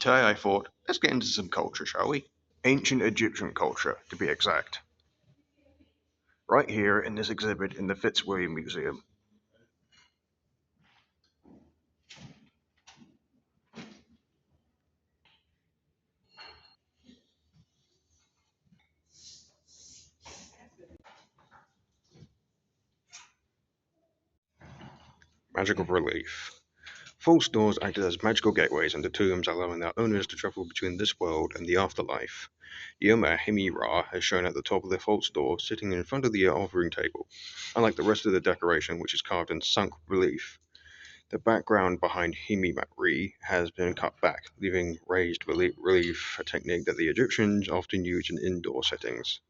today I thought, let's get into some culture, shall we? Ancient Egyptian culture, to be exact. Right here in this exhibit in the Fitzwilliam Museum. Magical relief. False doors acted as magical gateways into tombs, allowing their owners to travel between this world and the afterlife. Yoma Himira is shown at the top of the false door, sitting in front of the offering table, unlike the rest of the decoration, which is carved in sunk relief. The background behind Himimari has been cut back, leaving raised relief, a technique that the Egyptians often used in indoor settings.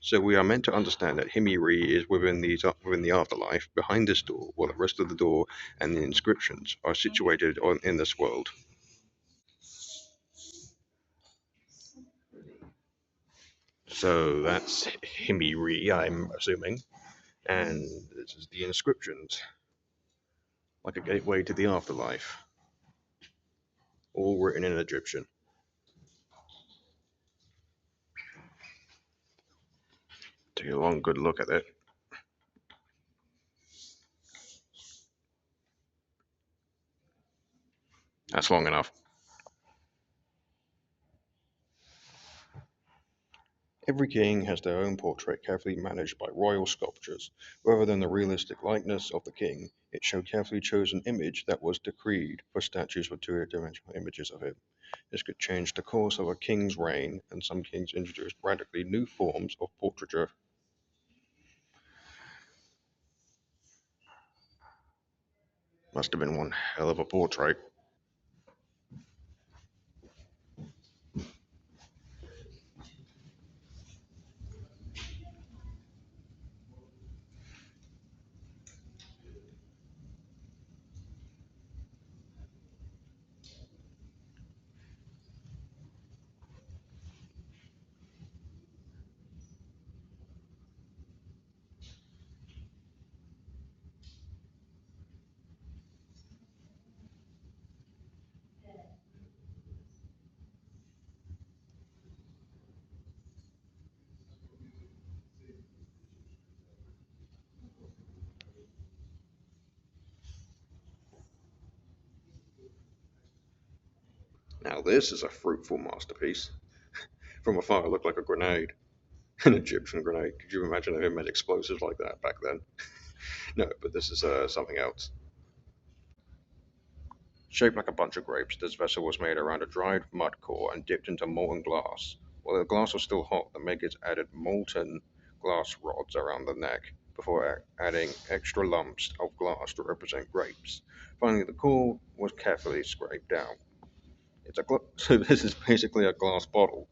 So we are meant to understand that Himiri is within the afterlife, behind this door, while the rest of the door and the inscriptions are situated in this world. So that's Himiri, I'm assuming, and this is the inscriptions, like a gateway to the afterlife, all written in Egyptian. Take a long, good look at it. That's long enough. Every king has their own portrait carefully managed by royal sculptures. Rather than the realistic likeness of the king, it showed carefully chosen image that was decreed for statues with two-dimensional images of him. This could change the course of a king's reign, and some kings introduced radically new forms of portraiture. Must have been one hell of a portrait. Now this is a fruitful masterpiece. From afar, it looked like a grenade, an Egyptian grenade. Could you imagine if it made explosives like that back then? No, but this is something else. Shaped like a bunch of grapes, this vessel was made around a dried mud core and dipped into molten glass. While the glass was still hot, the makers added molten glass rods around the neck before adding extra lumps of glass to represent grapes. Finally, the core was carefully scraped down. So this is basically a glass bottle.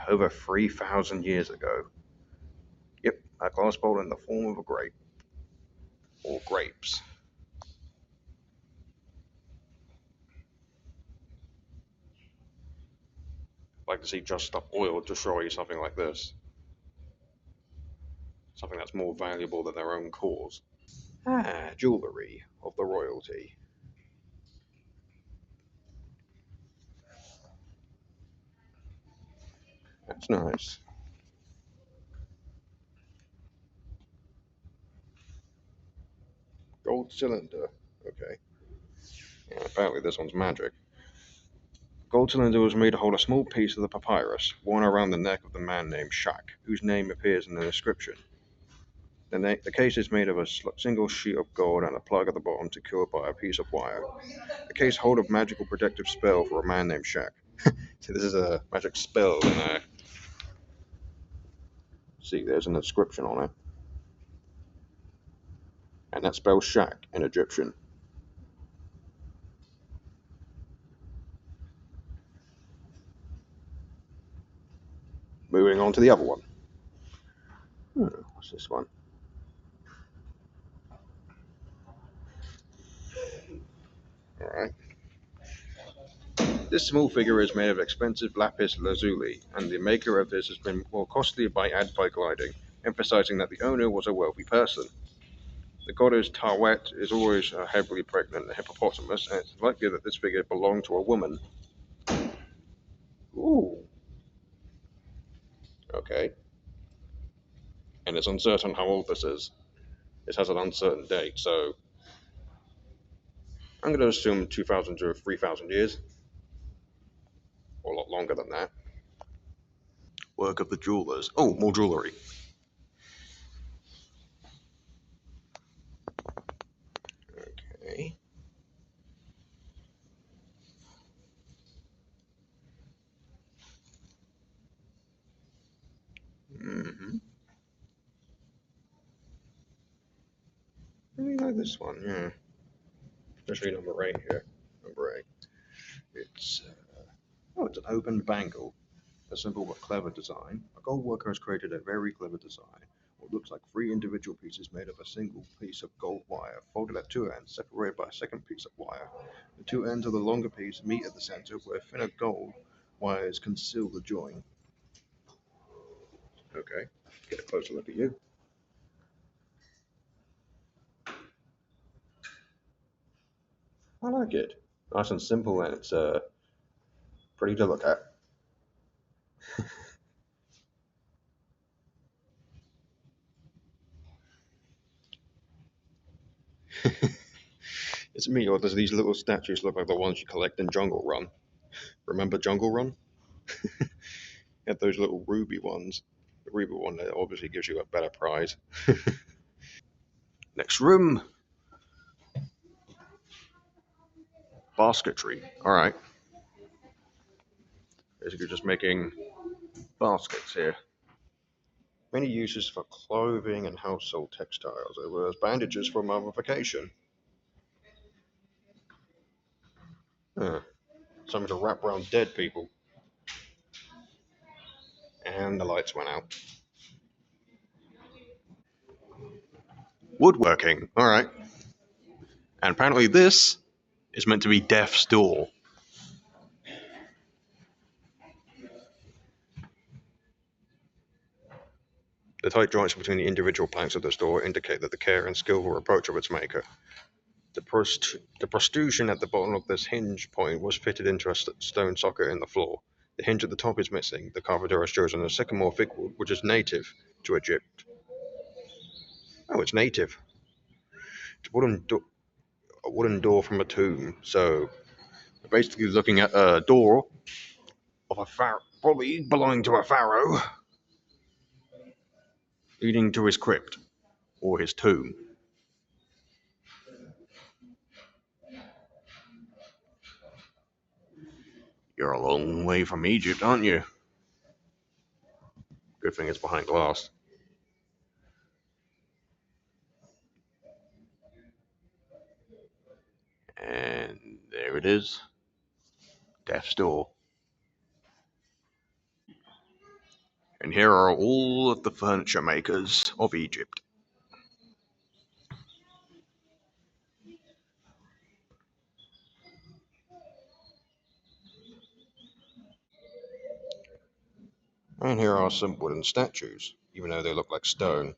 Over 3,000 years ago. Yep, a glass bottle in the form of a grape or grapes. I'd like to see just stop oil destroy something like this. Something that's more valuable than their own cause. Ah, jewellery of the royalty. That's nice. Gold cylinder. Okay. Yeah, apparently this one's magic. Gold cylinder was made to hold a small piece of the papyrus, worn around the neck of the man named Shak, whose name appears in the inscription. The case is made of a single sheet of gold and a plug at the bottom secured by a piece of wire. The case holds a magical protective spell for a man named Shak. See, this is a magic spell in there. See, there's an inscription on it. And that spells Shak in Egyptian. Moving on to the other one. What's this one? Alright. This small figure is made of expensive lapis lazuli, and the maker of this has been more costly by gliding, emphasizing that the owner was a wealthy person. The goddess Tawet is always a heavily pregnant hippopotamus, and it's likely that this figure belonged to a woman. Ooh, okay. And it's uncertain how old this is. It has an uncertain date, so I'm going to assume 2,000 to 3,000 years, or a lot longer than that. Work of the jewelers. Oh, more jewellery. Okay. Mm-hmm. I really like this one, yeah. Especially number 8 here. Number 8. It's, it's an open bangle. A simple but clever design. A gold worker has created a very clever design. What looks like three individual pieces made of a single piece of gold wire, folded at two ends, separated by a second piece of wire. The two ends of the longer piece meet at the center, where thinner gold wires conceal the join. Okay, get a closer look at you. I like it. Nice and simple, and it's pretty to look at. It's me, or does these little statues look like the ones you collect in Jungle Run? Remember Jungle Run? You had those little ruby ones. The ruby one that obviously gives you a better prize. Next room, basketry. All right, basically just making baskets here. Many uses for clothing and household textiles, as well as bandages for mummification. Huh. Something to wrap around dead people. And the lights went out. Woodworking. All right. And apparently this is meant to be death's door. The tight joints between the individual planks of this door indicate that the care and skillful approach of its maker. The protrusion at the bottom of this hinge point was fitted into a stone socket in the floor. The hinge at the top is missing. The carpenter has chosen a sycamore fig wood, which is native to Egypt. Oh, it's native. It's a wooden door from a tomb. So we're basically looking at a door of a pharaoh, probably belonging to a pharaoh, leading to his crypt or his tomb. You're a long way from Egypt, aren't you? Good thing it's behind glass. And there it is, death's door. And here are all of the furniture makers of Egypt. And here are some wooden statues, even though they look like stone.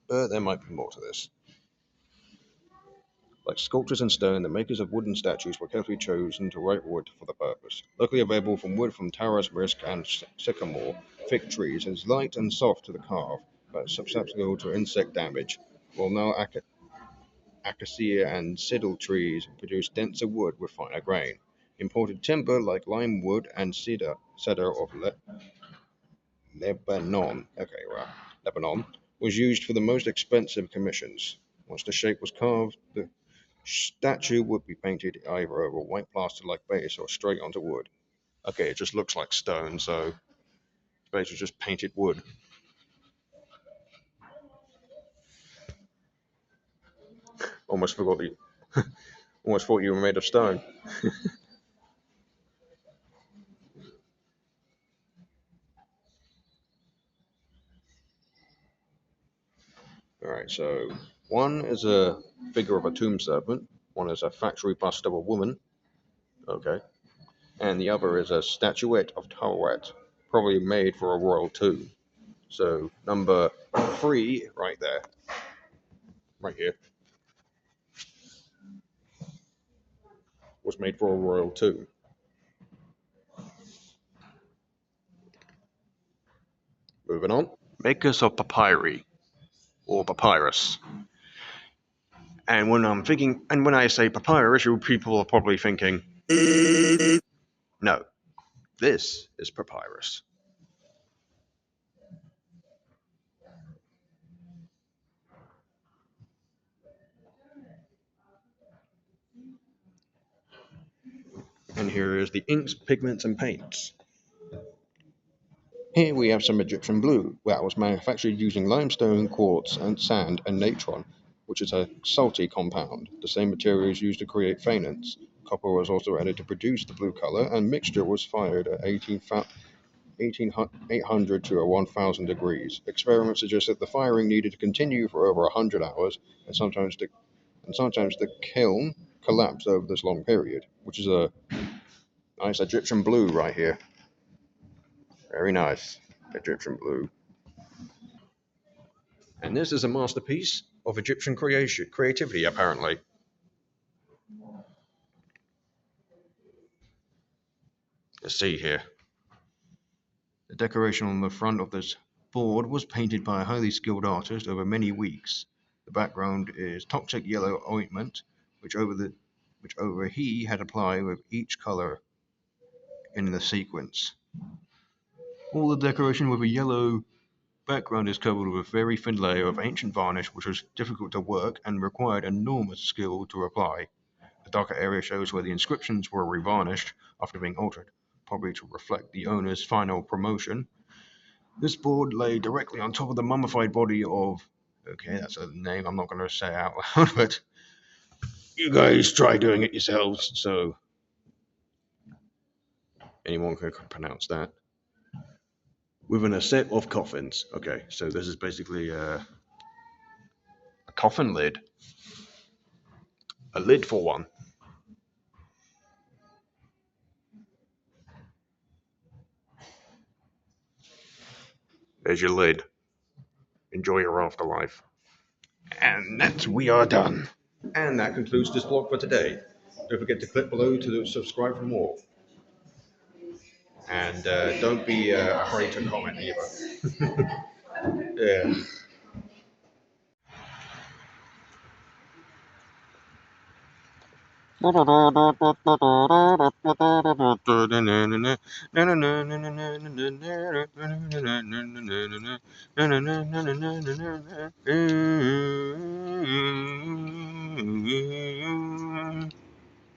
But there might be more to this. Like sculptures in stone, the makers of wooden statues were carefully chosen to write wood for the purpose. Locally available from wood from Taras, Risk, and Sycamore, fig trees, it is light and soft to the carve, but susceptible to insect damage. While now acacia and siddle trees produce denser wood with finer grain. Imported timber like lime wood and cedar of Lebanon, Lebanon, was used for the most expensive commissions. Once the shape was carved, the statue would be painted either over white plaster-like base or straight onto wood. Okay, it just looks like stone, so it's basically just painted wood. Almost forgot you. Almost thought you were made of stone. All right, so one is a figure of a tomb serpent. One is a factory bust of a woman. Okay, and the other is a statuette of Tawet, probably made for a royal tomb. So number 3, right there, right here, was made for a royal tomb. Moving on. Makers of papyri or papyrus. And when I say papyrus, people are probably thinking, no, this is papyrus. And here is the inks, pigments, and paints. Here we have some Egyptian blue, that was manufactured using limestone, quartz, and sand, and natron, which is a salty compound. The same material is used to create fainants. Copper was also added to produce the blue color, and mixture was fired at 800 to 1000 degrees. Experiments suggest that the firing needed to continue for over 100 hours, and sometimes the kiln collapsed over this long period, which is a nice Egyptian blue right here. Very nice Egyptian blue. And this is a masterpiece of Egyptian creativity, apparently. Let's see here. The decoration on the front of this board was painted by a highly skilled artist over many weeks. The background is toxic yellow ointment, which over he had applied with each color in the sequence. All the decoration with a yellow background is covered with a very thin layer of ancient varnish, which was difficult to work and required enormous skill to apply. The darker area shows where the inscriptions were revarnished after being altered, probably to reflect the owner's final promotion. This board lay directly on top of the mummified body of. Okay, that's a name I'm not going to say out loud, but you guys try doing it yourselves, so anyone can pronounce that. Within a set of coffins. Okay, so this is basically a coffin lid. A lid for one. There's your lid. Enjoy your afterlife. And we are done. And that concludes this vlog for today. Don't forget to click below to subscribe for more. And don't be afraid to comment either. Yeah.